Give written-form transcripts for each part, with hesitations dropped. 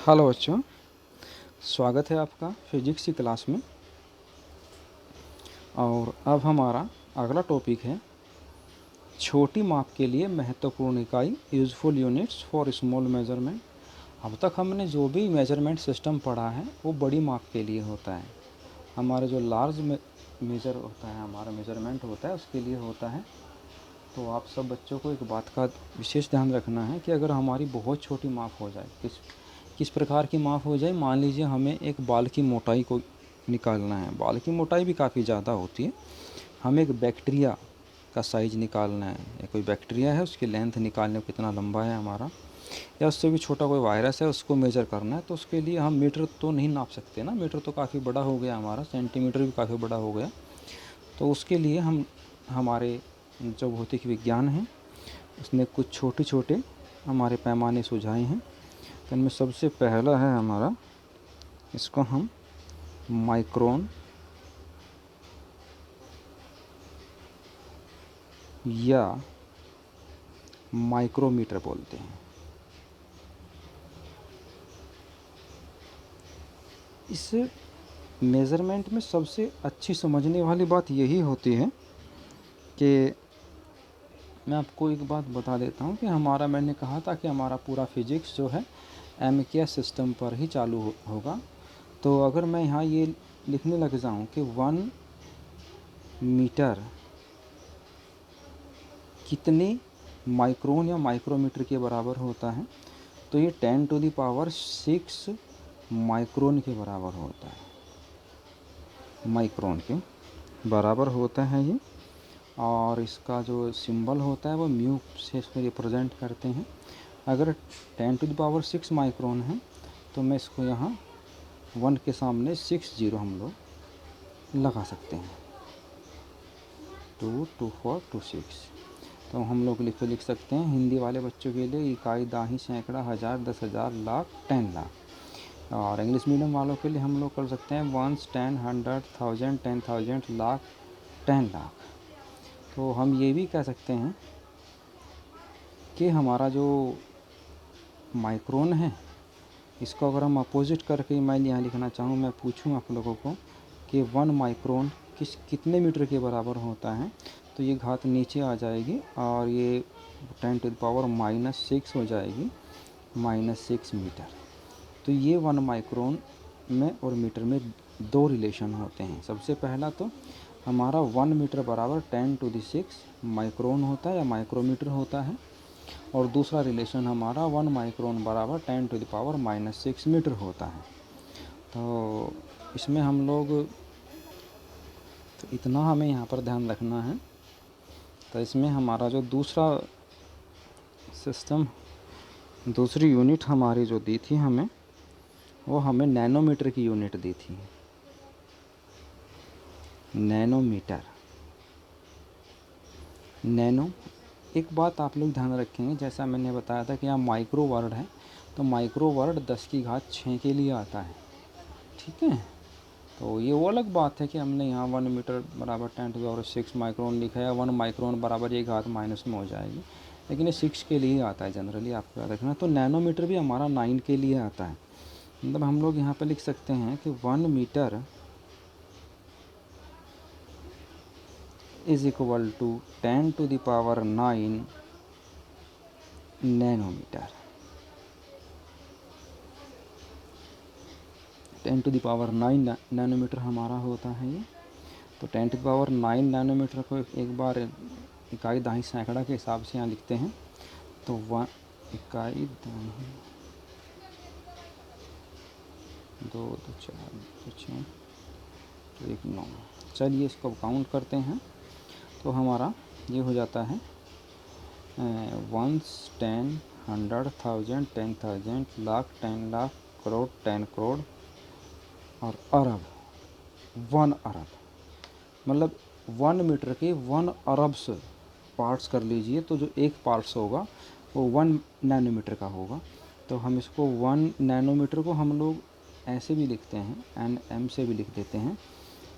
Hello बच्चों, स्वागत है आपका फिजिक्स की क्लास में। और अब हमारा अगला टॉपिक है छोटी माप के लिए महत्वपूर्ण इकाई, useful units for small measurement. अब तक हमने जो भी मेजरमेंट सिस्टम पढ़ा है वो बड़ी माप के लिए होता है। हमारा जो लार्ज मेजर होता है, हमारा मेजरमेंट होता है, उसके लिए होता है। तो आप सब बच्चों को एक बात का विशेष ध्यान रखना है कि अगर हमारी बहुत छोटी माप हो जाए, किस प्रकार की माप हो जाए। मान लीजिए हमें एक बाल की मोटाई को निकालना है, बाल की मोटाई भी काफ़ी ज़्यादा होती है। हमें एक बैक्टीरिया का साइज़ निकालना है, या कोई बैक्टीरिया है उसकी लेंथ निकालने को कितना लंबा है हमारा, या उससे भी छोटा कोई वायरस है उसको मेज़र करना है। तो उसके लिए हम मीटर तो नहीं नाप सकते ना, मीटर तो काफ़ी बड़ा हो गया हमारा, सेंटीमीटर भी काफ़ी बड़ा हो गया। तो उसके लिए हम हमारे जो भौतिक विज्ञान है उसने कुछ छोटे छोटे हमारे पैमाने सुझाए हैं। तो इनमें सबसे पहला है हमारा, इसको हम माइक्रोन या माइक्रोमीटर बोलते हैं। इस मेज़रमेंट में सबसे अच्छी समझने वाली बात यही होती है कि मैं आपको एक बात बता देता हूँ कि मैंने कहा था कि हमारा पूरा फिजिक्स जो है एमकेएस सिस्टम पर ही चालू होगा। तो अगर मैं यहाँ ये लिखने लग जाऊँ कि 1 मीटर कितने माइक्रोन या माइक्रोमीटर के बराबर होता है, तो ये 10⁻6 माइक्रोन के बराबर होता है, माइक्रोन के बराबर होता है ये। और इसका जो सिंबल होता है वो म्यू से इसको रिप्रेजेंट करते हैं। अगर 10⁻6 माइक्रोन है तो मैं इसको यहाँ 1 के सामने 6 जीरो हम लोग लगा सकते हैं, 2 2 4 2 6। तो हम लोग लिख सकते हैं हिंदी वाले बच्चों के लिए इकाई, दाही, सैकड़ा, हज़ार, 10,000, लाख, 10 लाख। और इंग्लिश मीडियम वालों के लिए हम लोग कर सकते हैं 1, 10, 100, 1000, 10,000, लाख, 10 लाख। तो हम ये भी कह सकते हैं कि हमारा जो माइक्रोन है, इसको अगर हम अपोजिट करके मैं यहाँ लिखना चाहूँ, मैं पूछूँ आप लोगों को कि 1 माइक्रोन कितने मीटर के बराबर होता है, तो ये घात नीचे आ जाएगी और ये 10⁻⁻6 हो जाएगी, -6 मीटर। तो ये 1 माइक्रोन में और मीटर में दो रिलेशन होते हैं। सबसे पहला तो हमारा 1 मीटर बराबर 10⁻6 माइक्रोन होता है या माइक्रोमीटर होता है, और दूसरा रिलेशन हमारा 1 माइक्रोन बराबर 10⁻⁻6 मीटर होता है। तो इसमें हम लोग, तो इतना हमें यहाँ पर ध्यान रखना है। तो इसमें हमारा जो दूसरा सिस्टम, दूसरी यूनिट हमारी जो दी थी हमें, वो हमें नैनोमीटर की यूनिट दी थी, नैनोमीटर। नैनो, एक बात आप लोग ध्यान रखेंगे, जैसा मैंने बताया था कि यहाँ माइक्रो वर्ड है, तो माइक्रो वर्ड 10⁻6 के लिए आता है, ठीक है। तो ये वो अलग बात है कि हमने यहाँ 1 मीटर बराबर 10⁻6 माइक्रोन लिखा है, 1 माइक्रोन बराबर ये घात माइनस में हो जाएगी, लेकिन ये 6 के लिए आता है जनरली, आपको याद रखना। तो नैनोमीटर भी हमारा 9 के लिए आता है। मतलब हम लोग यहाँ पर लिख सकते हैं कि 1 metre is equal to 10⁻9 nanometre. 10⁻9 nanometre हमारा होता है ये। तो 10⁻9 नैनोमीटर को एक बार इकाई, दाही, सैकड़ा के हिसाब से यहाँ लिखते हैं। तो 1 इकाई, दाही, 2 2 4 2 6 तो 1 9। चलिए इसको काउंट करते हैं। तो हमारा ये हो जाता है 1, 10, 100, 1000, 10,000, लाख, 10 लाख, करोड़, 10 करोड़, और अरब, 1 अरब। मतलब 1 मीटर के 1 अरब से पार्ट्स कर लीजिए, तो जो एक पार्ट्स होगा वो 1 नैनोमीटर का होगा। तो हम इसको 1 नैनोमीटर को हम लोग ऐसे भी लिखते हैं, nm से भी लिख देते हैं।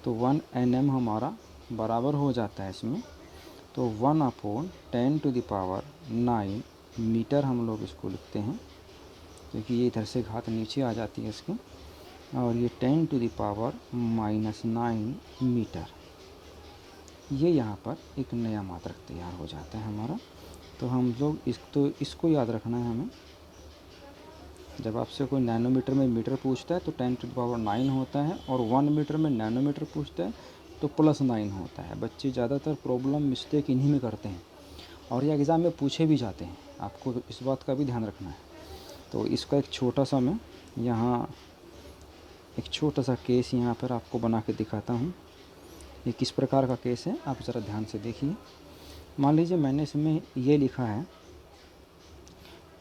तो 1 nm हमारा बराबर हो जाता है इसमें, तो 1/10⁻9 मीटर हम लोग इसको लिखते हैं। क्योंकि ये इधर से घात नीचे आ जाती है इसकी, और ये 10⁻⁹ मीटर, ये यहाँ पर एक नया मात्रक तैयार हो जाता है हमारा। तो हम लोग इसको याद रखना है हमें। जब आपसे कोई नैनोमीटर में मीटर पूछता है तो 10⁹ होता है, और 1 मीटर में नैनोमीटर पूछता है तो +9 होता है। बच्चे ज़्यादातर प्रॉब्लम मिस्टेक इन्हीं में करते हैं, और ये एग्ज़ाम में पूछे भी जाते हैं, आपको इस बात का भी ध्यान रखना है। तो इसका एक छोटा सा मैं यहाँ एक छोटा सा केस यहाँ पर आपको बना के दिखाता हूँ। ये किस प्रकार का केस है, आप ज़रा ध्यान से देखिए। मान लीजिए मैंने इसमें ये लिखा है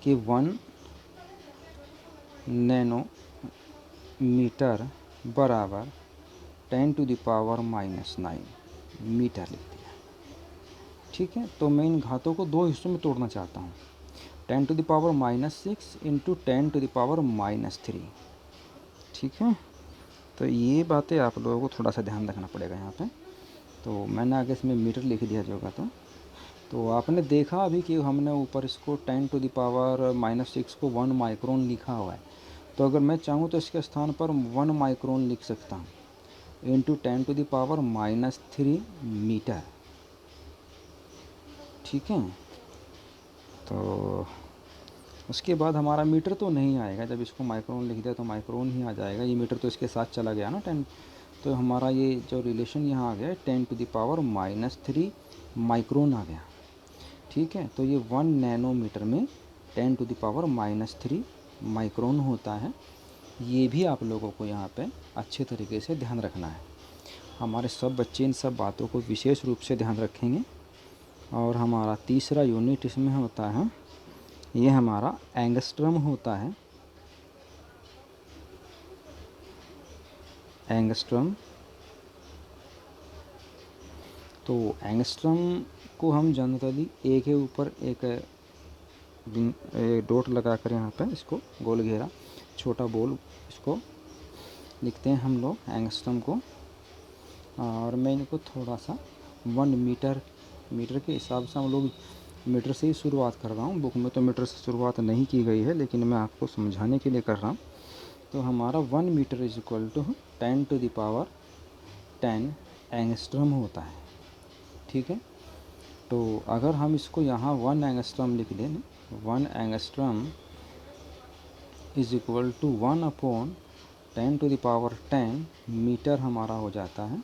कि 1 नैनोमीटर बराबर 10⁻⁹ मीटर लिख दिया। ठीक है, तो मैं इन घातों को दो हिस्सों में तोड़ना चाहता हूँ, 10⁻⁻6 इंटू 10⁻⁻3। ठीक है, तो ये बातें आप लोगों को थोड़ा सा ध्यान रखना पड़ेगा यहाँ पे। तो मैंने आगे इसमें मीटर लिख दिया जो का तो आपने देखा अभी कि हमने ऊपर इसको 10⁻⁻6 को 1 माइक्रोन लिखा हुआ है। तो अगर मैं चाहूँ तो इसके स्थान पर 1 माइक्रोन लिख सकता हूँ इंटू 10⁻⁻3 मीटर। ठीक है, तो उसके बाद हमारा मीटर तो नहीं आएगा, जब इसको माइक्रोन लिख दिया तो माइक्रोन ही आ जाएगा, ये मीटर तो इसके साथ चला गया ना 10। तो हमारा ये जो रिलेशन यहाँ आ गया 10⁻⁻3 माइक्रोन आ गया। ठीक है, तो ये 1 नैनोमीटर में 10⁻⁻3 माइक्रोन होता है। ये भी आप लोगों को यहाँ पे अच्छे तरीके से ध्यान रखना है। हमारे सब बच्चे इन सब बातों को विशेष रूप से ध्यान रखेंगे। और हमारा तीसरा यूनिट इसमें होता है, ये हमारा एंगस्ट्रम होता है। एंगस्ट्रम, तो एंगस्ट्रम को हम जनरली ए के ऊपर एक डॉट लगा कर यहाँ पर इसको गोल घेरा छोटा बोल इसको लिखते हैं हम लोग एंगस्ट्रम को। और मैं इनको थोड़ा सा 1 मीटर के हिसाब से हम लोग मीटर से ही शुरुआत कर रहा हूँ। बुक में तो मीटर से शुरुआत नहीं की गई है, लेकिन मैं आपको समझाने के लिए कर रहा हूँ। तो हमारा 1 metre is equal to 10⁻10 angstrom होता है। ठीक है, तो अगर हम इसको यहाँ 1 एंगस्ट्रम लिख दें, 1 angstrom is equal to 1/10⁻10 metre हमारा हो जाता है।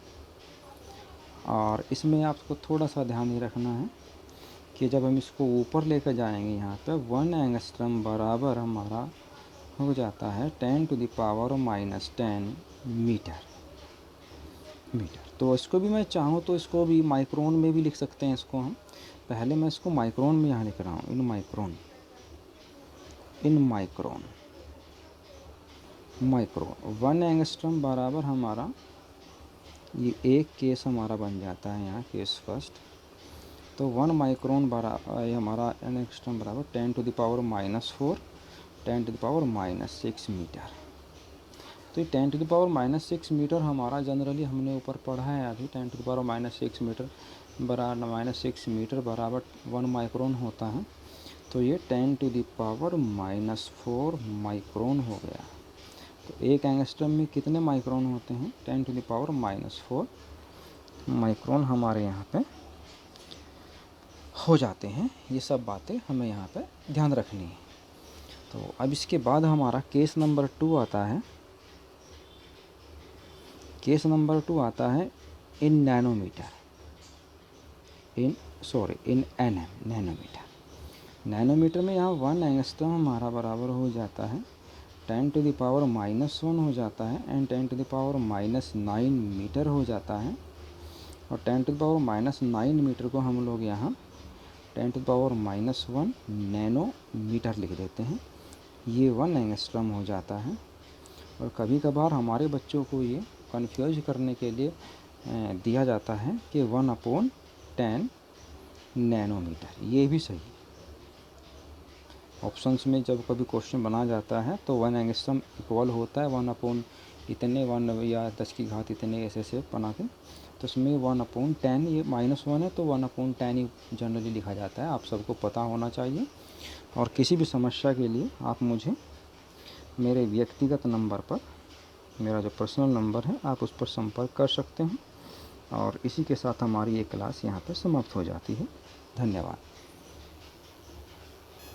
और इसमें आपको थोड़ा सा ध्यान ही रखना है कि जब हम इसको ऊपर लेकर जाएंगे यहाँ पे 1 एंगस्ट्रम बराबर हमारा हो जाता है 10⁻⁻10 मीटर। तो इसको भी मैं चाहूँ तो इसको भी माइक्रोन में भी लिख सकते हैं इसको हम। पहले मैं इसको माइक्रोन में यहाँ लिख रहा हूँ, इन माइक्रोन 1 एंगस्ट्रम बराबर हमारा ये एक केस हमारा बन जाता है यहाँ केस फर्स्ट। तो 1 माइक्रोन बराबर हमारा एंगस्ट्रम बराबर 10⁻⁻4 10⁻⁻6 मीटर। तो ये 10⁻⁻6 मीटर हमारा जनरली हमने ऊपर पढ़ा है अभी 10⁻⁻6 मीटर -6 मीटर बराबर 1 माइक्रोन होता है। तो ये 10⁻⁻4 माइक्रोन हो गया। तो एक एंगस्ट्रम में कितने माइक्रोन होते हैं? 10⁻⁻4 माइक्रोन हमारे यहाँ पे हो जाते हैं। ये सब बातें हमें यहाँ पे ध्यान रखनी है। तो अब इसके बाद हमारा केस नंबर 2 आता है। केस नंबर 2 आता है इन नैनोमीटर, इन एनएम नैनोमीटर। नैनोमीटर में यहाँ 1 एंगस्ट्रम हमारा बराबर हो जाता है 10⁻⁻1 हो जाता है एंड 10⁻⁻9 मीटर हो जाता है। और 10⁻⁻9 मीटर को हम लोग यहाँ 10⁻⁻1 नैनोमीटर लिख देते हैं। ये 1 एंगस्ट्रम हो जाता है। और कभी कभार हमारे बच्चों को ये कन्फ्यूज करने के लिए दिया जाता है कि 1/10 नैनोमीटर। ये भी सही। ऑप्शंस में जब कभी क्वेश्चन बना जाता है तो 1 एंगस्ट्रम इक्वल होता है 1/इतने 1 या 10 की घात इतने ऐसे बना के। तो इसमें 1/10 ये -1 है तो 1/10 ही जनरली लिखा जाता है। आप सबको पता होना चाहिए। और किसी भी समस्या के लिए आप मुझे मेरे व्यक्तिगत नंबर पर, मेरा जो पर्सनल नंबर है, आप उस पर संपर्क कर सकते हैं। और इसी के साथ हमारी ये क्लास यहाँ पर समाप्त हो जाती है। धन्यवाद।